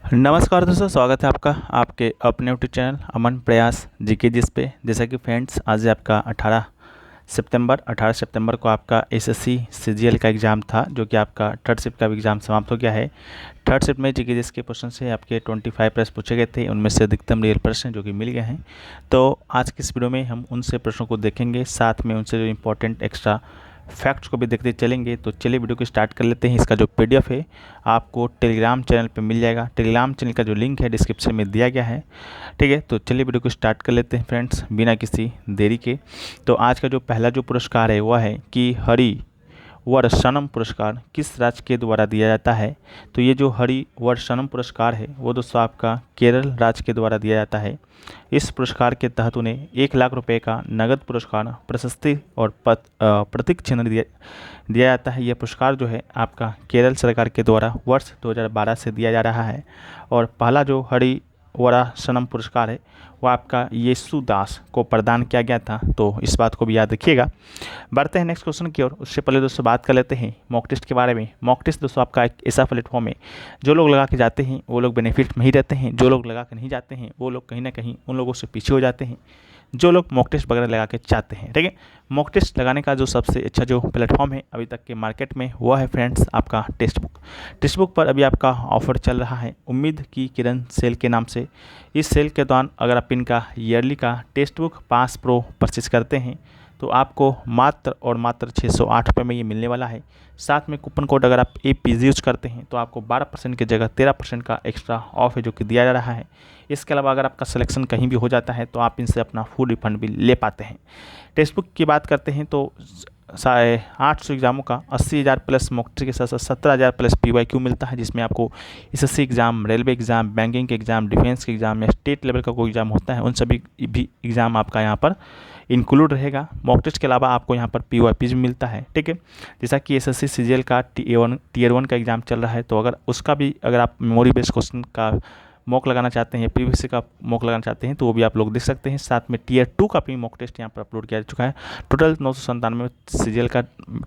नमस्कार दोस्तों, स्वागत है आपका आपके अपने यूट्यूब चैनल अमन प्रयास जीके जिस पे। जैसा कि फ्रेंड्स, आज है आपका 18 सितंबर को आपका एसएससी सीजीएल का एग्ज़ाम था, जो कि आपका थर्ड शिफ्ट का भी एग्ज़ाम समाप्त हो गया है। थर्ड शिफ्ट में जीके जिस के क्वेश्चन से आपके 25 प्रश्न पूछे गए थे, उनमें से अधिकतम रियल प्रश्न जो कि मिल गए हैं। तो आज की इस वीडियो में हम उनसे प्रश्नों को देखेंगे, साथ में उनसे जो इंपॉर्टेंट एक्स्ट्रा फैक्ट्स को भी देखते चलेंगे। तो चलिए वीडियो को स्टार्ट कर लेते हैं। इसका जो पीडीएफ है आपको टेलीग्राम चैनल पे मिल जाएगा। टेलीग्राम चैनल का जो लिंक है डिस्क्रिप्शन में दिया गया है, ठीक है। तो चलिए वीडियो को स्टार्ट कर लेते हैं फ्रेंड्स, बिना किसी देरी के। तो आज का जो पहला जो पुरस्कार है वह है कि हरिवर्षणम पुरस्कार किस राज्य के द्वारा दिया जाता है। तो ये जो हरिवर्षणम पुरस्कार है वो दोस्तों आपका केरल राज्य के द्वारा दिया जाता है। इस पुरस्कार के तहत उन्हें 1 लाख रुपए का नगद पुरस्कार, प्रशस्ति और प्रतीक चिन्ह दिया जाता है। यह पुरस्कार जो है आपका केरल सरकार के द्वारा वर्ष 2012 से दिया जा रहा है। और पहला जो हरिवरासनम पुरस्कार है वो आपका येसुदास को प्रदान किया गया था। तो इस बात को भी याद रखिएगा। बढ़ते हैं नेक्स्ट क्वेश्चन की ओर। उससे पहले दोस्तों बात कर लेते हैं मॉक टेस्ट के बारे में। मॉक टेस्ट दोस्तों आपका एक ऐसा प्लेटफॉर्म है, जो लोग लगा के जाते हैं वो लोग बेनिफिट में ही रहते हैं, जो लोग लगा के नहीं जाते हैं वो लोग कहीं ना कहीं उन लोगों से पीछे हो जाते हैं, जो लोग मॉक टेस्ट वगैरह लगा के चाहते हैं, ठीक है। मॉक टेस्ट लगाने का जो सबसे अच्छा जो प्लेटफॉर्म है अभी तक के मार्केट में वो है फ्रेंड्स आपका टेक्स्ट बुक। टेक्स्ट बुक पर अभी आपका ऑफर चल रहा है उम्मीद की किरण सेल के नाम से। इस सेल के दौरान अगर आप इनका ईयरली का text book pass pro purchase करते हैं तो आपको मात्र और मात्र 608 रुपये में ये मिलने वाला है। साथ में कूपन कोड अगर आप APG यूज करते हैं तो आपको 12% की जगह 13% का एक्स्ट्रा ऑफ है जो कि दिया जा रहा है। इसके अलावा अगर आपका सिलेक्शन कहीं भी हो जाता है तो आप इनसे अपना फुल रिफंड भी ले पाते हैं। टेक्स्ट बुक की बात करते हैं तो 850 एग्जामों का 80,000 प्लस मॉक टेस्ट के साथ साथ 17,000 प्लस PYQ मिलता है, जिसमें आपको SSC exam, railway exam, banking के एग्ज़ाम, डिफेंस के एग्ज़ाम या स्टेट लेवल का कोई एग्ज़ाम होता है उन सभी भी एग्ज़ाम आपका यहाँ पर इंक्लूड रहेगा। मॉक टेस्ट के अलावा आपको यहाँ पर PYP भी मिलता है, ठीक है। जैसा कि SSC CGL का टीयर 1 का एग्ज़ाम चल रहा है, तो अगर उसका भी अगर आप मेमोरी बेस्ड क्वेश्चन का मॉक लगाना चाहते हैं, PVC का मॉक लगाना चाहते हैं तो वो भी आप लोग देख सकते हैं। साथ में टीयर 2 का भी मॉक टेस्ट यहाँ पर अपलोड किया जा चुका है। टोटल 997 CGL का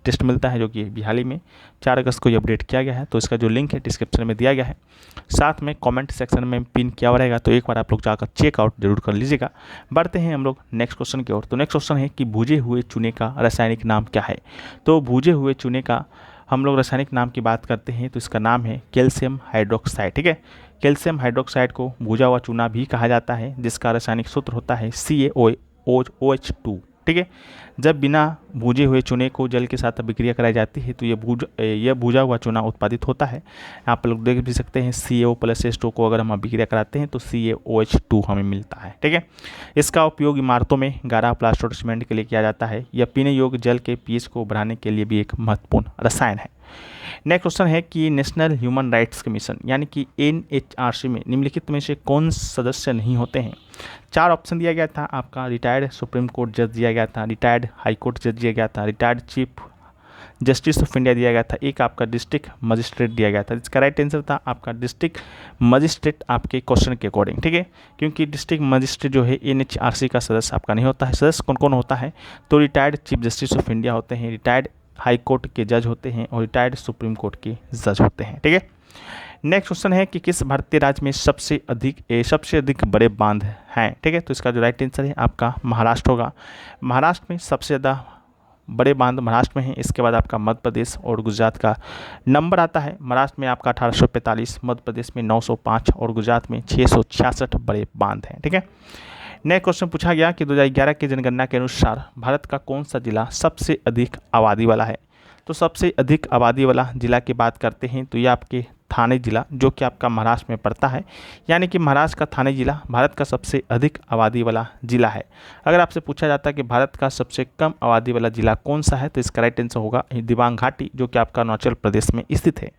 टेस्ट मिलता है, जो कि हाल ही में 4 अगस्त को ये अपडेट किया गया है। तो इसका जो लिंक है डिस्क्रिप्शन में दिया गया है, साथ में कमेंट सेक्शन में पिन किया हुआ रहेगा, तो एक बार आप लोग जाकर चेकआउट जरूर कर लीजिएगा। बढ़ते हैं हम लोग नेक्स्ट क्वेश्चन की ओर। तो नेक्स्ट क्वेश्चन है कि भूजे हुए चूने का रासायनिक नाम क्या है। तो भूजे हुए चूने का हम लोग रासायनिक नाम की बात करते हैं तो इसका नाम है कैल्शियम हाइड्रोक्साइड, ठीक है। कैल्शियम हाइड्रोक्साइड को भूजा हुआ चूना भी कहा जाता है, जिसका रासायनिक सूत्र होता है CaOH2, ठीक है। जब बिना भूजे हुए चूने को जल के साथ अभिक्रिया कराई जाती है तो यह भूजा हुआ चूना उत्पादित होता है। आप लोग देख भी सकते हैं CaO+H2 को अगर हम अभिक्रिया कराते हैं तो CaOH2 हमें मिलता है, ठीक है। इसका उपयोग इमारतों में गारा प्लास्टर और सीमेंट के लिए किया जाता है। यह पीने योग्य जल के pH को बढ़ाने के लिए भी एक महत्वपूर्ण रसायन है। नेक्स्ट क्वेश्चन है कि नेशनल ह्यूमन राइट्स कमीशन यानी कि NHRC में निम्नलिखित में से कौन सदस्य नहीं होते हैं। 4 ऑप्शन दिया गया था आपका। रिटायर्ड सुप्रीम कोर्ट जज दिया गया था, रिटायर्ड हाई कोर्ट जज दिया गया था, retired chief justice of India दिया गया था, एक आपका डिस्ट्रिक्ट मजिस्ट्रेट दिया गया था। इसका राइट आंसर था आपका डिस्ट्रिक्ट मजिस्ट्रेट, आपके क्वेश्चन के अकॉर्डिंग, ठीक है। क्योंकि डिस्ट्रिक्ट मजिस्ट्रेट जो है NHRC का सदस्य आपका नहीं होता है। सदस्य कौन कौन होता है तो retired chief justice of India होते हैं, रिटायर्ड हाई कोर्ट के जज होते हैं और रिटायर्ड सुप्रीम कोर्ट के जज होते हैं, ठीक है। नेक्स्ट क्वेश्चन है कि किस भारतीय राज्य में सबसे अधिक बड़े बांध हैं, ठीक है। तो इसका जो राइट आंसर है आपका महाराष्ट्र होगा। महाराष्ट्र में सबसे ज़्यादा बड़े बांध महाराष्ट्र में हैं। इसके बाद आपका मध्य प्रदेश और गुजरात का नंबर आता है। महाराष्ट्र में आपका 1845, मध्य प्रदेश में 905 और गुजरात में 666 बड़े बांध हैं, ठीक है। नेक्स्ट क्वेश्चन पूछा गया कि 2011 की जनगणना के अनुसार भारत का कौन सा जिला सबसे अधिक आबादी वाला है। तो सबसे अधिक आबादी वाला जिला की बात करते हैं तो ये आपके थाने जिला, जो कि आपका महाराष्ट्र में पड़ता है। यानी कि महाराष्ट्र का थाने जिला भारत का सबसे अधिक आबादी वाला जिला है। अगर आपसे पूछा जाता है कि भारत का सबसे कम आबादी वाला जिला कौन सा है तो इसका राइट आंसर होगा दिबांग घाटी, जो कि आपका अरुणाचल प्रदेश में स्थित है।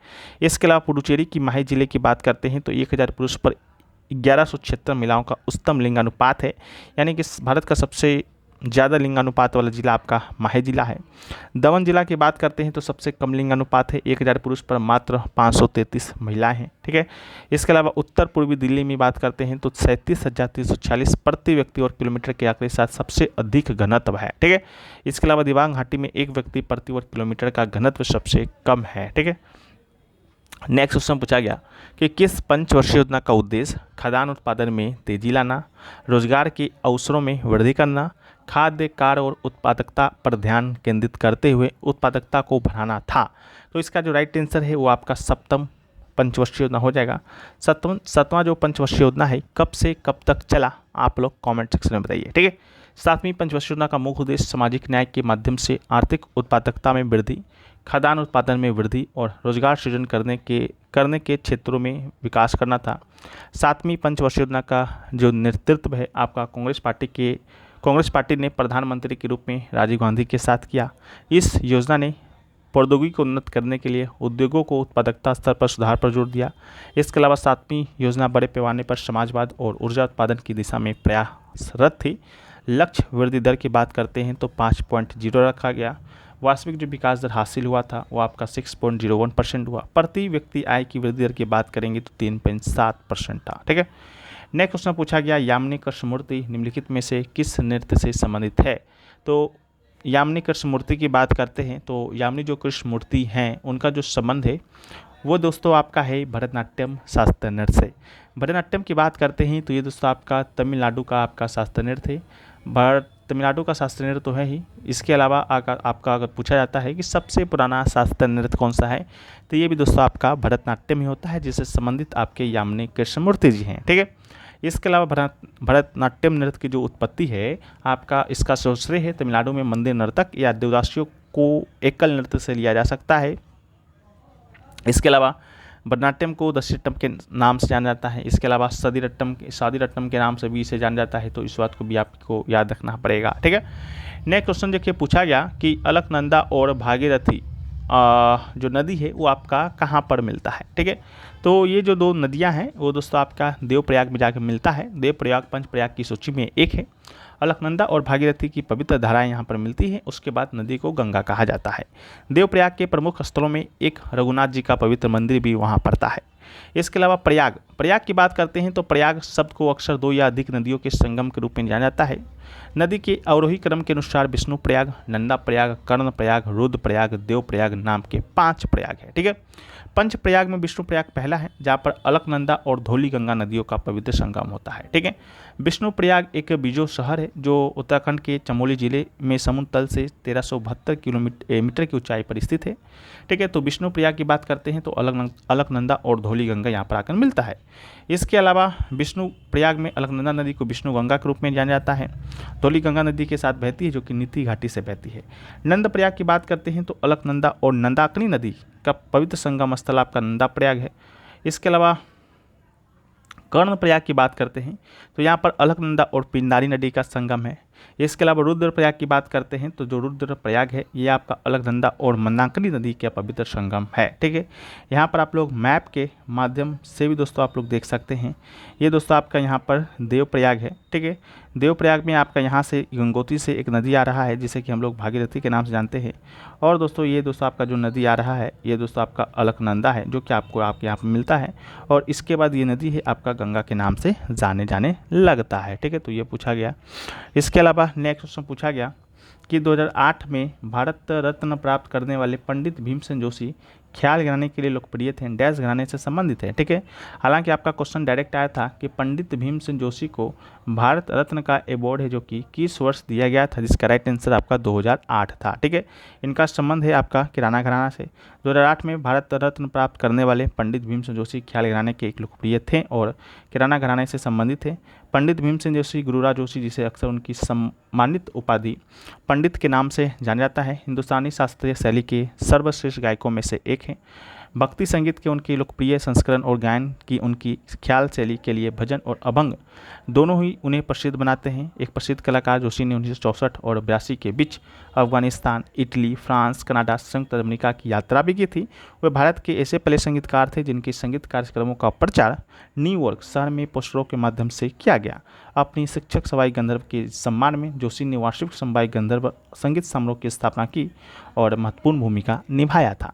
इसके अलावा पुडुचेरी की माही जिले की बात करते हैं तो 1000 पुरुष पर 1176 महिलाओं का उच्चतम लिंगानुपात है। यानी कि भारत का सबसे ज़्यादा लिंगानुपात वाला जिला आपका माहे जिला है। दमन जिला की बात करते हैं तो सबसे कम लिंगानुपात है, 1000 पुरुष पर मात्र 533 महिलाएं हैं, ठीक है। इसके अलावा उत्तर पूर्वी दिल्ली में बात करते हैं तो 37,346 प्रति व्यक्ति और किलोमीटर के आंकड़े के साथ सबसे अधिक घनत्व है, ठीक है। इसके अलावा दिबांग घाटी में 1 व्यक्ति प्रति वर्ग किलोमीटर का घनत्व सबसे कम है, ठीक है। नेक्स्ट क्वेश्चन पूछा गया कि किस पंचवर्षीय योजना का उद्देश्य खाद्यान्न उत्पादन में तेजी लाना, रोजगार के अवसरों में वृद्धि करना, खाद्य कार्य और उत्पादकता पर ध्यान केंद्रित करते हुए उत्पादकता को बढ़ाना था। तो इसका जो राइट आंसर है वो आपका सप्तम पंचवर्षीय योजना हो जाएगा। सतवां जो पंचवर्षीय योजना है कब से कब तक चला, आप लोग कमेंट सेक्शन में बताइए। ठीक है, सातवीं पंचवर्षीय योजना का मुख्य उद्देश्य सामाजिक न्याय के माध्यम से आर्थिक उत्पादकता में वृद्धि, खाद्यान्न उत्पादन में वृद्धि और रोजगार सृजन करने के क्षेत्रों में विकास करना था। सातवीं पंचवर्षीय योजना का जो नेतृत्व है आपका कांग्रेस पार्टी ने प्रधानमंत्री के रूप में राजीव गांधी के साथ किया। इस योजना ने प्रौद्योगिकी को उन्नत करने के लिए उद्योगों को उत्पादकता स्तर पर सुधार पर जोर दिया। इसके अलावा सातवीं योजना बड़े पैमाने पर समाजवाद और ऊर्जा उत्पादन की दिशा में प्रयासरत थी। लक्ष्य वृद्धि दर की बात करते हैं तो 5.0 रखा गया। वास्तविक जो विकास दर हासिल हुआ था वो आपका 6.01% हुआ। प्रति व्यक्ति आय की वृद्धि दर की बात करेंगे तो 3.7% था। ठीक है, नेक्स्ट क्वेश्चन पूछा गया यामिनी कृष्णमूर्ति निम्नलिखित में से किस नृत्य से संबंधित है। तो यामिनी कृष्णमूर्ति की बात करते हैं तो यामिनी जो कृष्णमूर्ति हैं उनका जो संबंध है वो दोस्तों आपका है भरतनाट्यम शास्त्रीय नृत्य से। भरतनाट्यम की बात करते हैं तो ये दोस्तों आपका तमिलनाडु का आपका शास्त्रीय नृत्य है। तमिलनाडु का शास्त्रीय नृत्य तो है ही, इसके अलावा आपका अगर पूछा जाता है कि सबसे पुराना शास्त्रीय नृत्य कौन सा है तो ये भी दोस्तों आपका भरतनाट्यम ही होता है, जिससे संबंधित आपके यामिनी कृष्णमूर्ति जी हैं। ठीक है, इसके अलावा भरतनाट्यम नृत्य की जो उत्पत्ति है आपका इसका श्रेय है तमिलनाडु में मंदिर नर्तक या देवदासियों को एकल नृत्य से लिया जा सकता है। इसके अलावा भरतनाट्यम को दशीरट्टम के नाम से जाना जाता है। इसके अलावा सादीरट्टम के नाम से भी इसे जाना जाता है, तो इस बात को भी आपको याद रखना पड़ेगा। ठीक है, नेक्स्ट क्वेश्चन देखिए पूछा गया कि अलकनंदा और भागीरथी जो नदी है वो आपका कहाँ पर मिलता है। ठीक है, तो ये जो दो नदियाँ हैं वो दोस्तों आपका देवप्रयाग में जाकर मिलता है। देवप्रयाग पंचप्रयाग की सूची में एक है। अलकनंदा और भागीरथी की पवित्र धाराएं यहाँ पर मिलती हैं। उसके बाद नदी को गंगा कहा जाता है। देवप्रयाग के प्रमुख स्थलों में एक रघुनाथ जी का पवित्र मंदिर भी वहाँ पड़ता है। इसके अलावा प्रयाग की बात करते हैं तो प्रयाग शब्द को अक्सर दो या अधिक नदियों के संगम के रूप में जाना जाता है। नदी के अवरोही क्रम के अनुसार विष्णु प्रयाग, नंदा प्रयाग, कर्ण प्रयाग, रुद्र प्रयाग, देव प्रयाग नाम के 5 प्रयाग है। ठीक है, पंच प्रयाग में विष्णु प्रयाग पहला है जहाँ पर अलकनंदा और धौली गंगा नदियों का पवित्र संगम होता है। ठीक है, विष्णु प्रयाग एक बीजो शहर है जो उत्तराखंड के चमोली जिले में समुद्र तल से 1372 किलोमीटर की ऊंचाई पर स्थित है। ठीक है, तो विष्णु प्रयाग की बात करते हैं तो अलकनंदा और धौली गंगा यहाँ पर आकर मिलता है। इसके अलावा विष्णु प्रयाग में अलकनंदा नदी को विष्णु गंगा के रूप में जाना जाता है। धौली गंगा नदी के साथ बहती है जो कि नीति घाटी से बहती है। नंद प्रयाग की बात करते हैं तो अलकनंदा और नंदाकिनी नदी का पवित्र संगम स्थल आपका नंदा प्रयाग है। इसके अलावा कर्ण प्रयाग की बात करते हैं तो यहाँ पर अलकनंदा और पिंडारी नदी का संगम है। इसके अलावा रुद्र प्रयाग की बात करते हैं तो जो रुद्र प्रयाग है ये आपका अलकनंदा और मंदाकिनी नदी का पवित्र संगम है। ठीक है, यहाँ पर आप लोग मैप के माध्यम से भी दोस्तों आप लोग देख सकते हैं। ये दोस्तों आपका यहाँ पर देव प्रयाग है। ठीक है, देव प्रयाग में आपका यहाँ से गंगोत्री से एक नदी आ रहा है जिसे कि हम लोग भागीरथी के नाम से जानते हैं। और दोस्तों ये दोस्तों आपका जो नदी आ रहा है ये दोस्तों आपका अलकनंदा है जो कि आपको आपके यहाँ पर मिलता है। और इसके बाद ये नदी है आपका गंगा के नाम से जाने लगता है। ठीक है, तो ये पूछा गया। इसके अलावा नेक्स्ट क्वेश्चन पूछा गया कि 2008 में भारत रत्न प्राप्त करने वाले पंडित भीमसेन जोशी ख्याल घराने के लिए लोकप्रिय थे, डैश घराने से संबंधित है। ठीक है, हालांकि आपका क्वेश्चन डायरेक्ट आया था कि पंडित भीमसेन जोशी को भारत रत्न का अवार्ड है जो कि किस वर्ष दिया गया था, जिसका राइट आंसर आपका 2008 था। ठीक है, इनका संबंध है आपका किराना घराना से। 2008 में भारत रत्न प्राप्त करने वाले पंडित भीमसेन जोशी ख्याल घराने के एक लोकप्रिय थे और किराना घराने से संबंधित थे। पंडित भीमसेन जोशी गुरुराज जोशी जिसे अक्सर उनकी सम्मानित उपाधि पंडित के नाम से जाना जाता है, हिंदुस्तानी शास्त्रीय शैली के सर्वश्रेष्ठ गायकों में से एक हैं। भक्ति संगीत के उनके लोकप्रिय संस्करण और गायन की उनकी ख्याल शैली के लिए भजन और अभंग दोनों ही उन्हें प्रसिद्ध बनाते हैं। एक प्रसिद्ध कलाकार जोशी ने 1964 और 82 के बीच अफगानिस्तान, इटली, फ्रांस, कनाडा, संयुक्त अमेरिका की यात्रा भी की थी। वे भारत के ऐसे पहले संगीतकार थे जिनके संगीत कार्यक्रमों का प्रचार न्यूयॉर्क शहर में पोस्टरों के माध्यम से किया गया। अपनी शिक्षक सवाई गंधर्व के सम्मान में जोशी ने वार्षिक सवाई गंधर्व संगीत समारोह की स्थापना की और महत्वपूर्ण भूमिका निभाया था।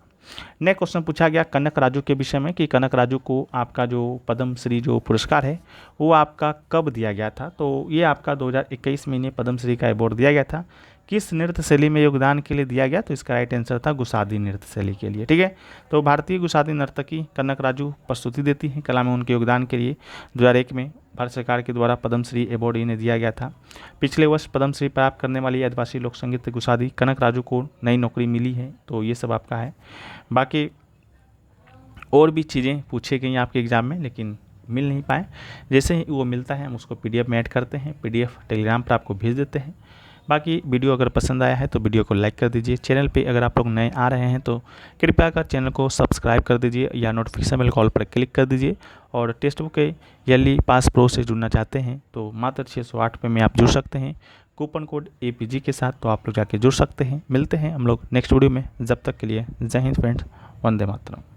नेक्स्ट क्वेश्चन पूछा गया कनक राजू के विषय में कि कनक राजू को आपका जो पद्म श्री जो पुरस्कार है वो आपका कब दिया गया था। तो ये आपका 2021 में इन्हें पद्म श्री का अवार्ड दिया गया था। किस नृत्य शैली में योगदान के लिए दिया गया? तो इसका राइट आंसर था गुसादी नृत्य शैली के लिए। ठीक है, तो भारतीय गुसादी नर्तकी कनक राजू प्रस्तुति देती हैं। कला में उनके योगदान के लिए 2001 में भारत सरकार के द्वारा पद्मश्री अवार्ड इन्हें दिया गया था। पिछले वर्ष पद्मश्री प्राप्त करने वाली आदिवासी लोक संगीत गुसादी कनक राजू को नई नौकरी मिली है। तो ये सब आपका है। बाकी और भी चीज़ें पूछी गई आपके एग्ज़ाम में, लेकिन मिल नहीं पाए। जैसे ही वो मिलता है हम उसको PDF में ऐड करते हैं, PDF टेलीग्राम पर आपको भेज देते हैं। बाकी वीडियो अगर पसंद आया है तो वीडियो को लाइक कर दीजिए। चैनल पे अगर आप लोग नए आ रहे हैं तो कृपया कर चैनल को सब्सक्राइब कर दीजिए या नोटिफिकेशन बेल कॉल पर क्लिक कर दीजिए। और टेक्स्ट बुक के ईयरली पास प्रो से जुड़ना चाहते हैं तो मात्र 608 पे में आप जुड़ सकते हैं कूपन कोड APG के साथ। तो आप लोग जाके जुड़ सकते हैं। मिलते हैं हम लोग नेक्स्ट वीडियो में। जब तक के लिए जय हिंद फ्रेंड्स, वंदे मातरम।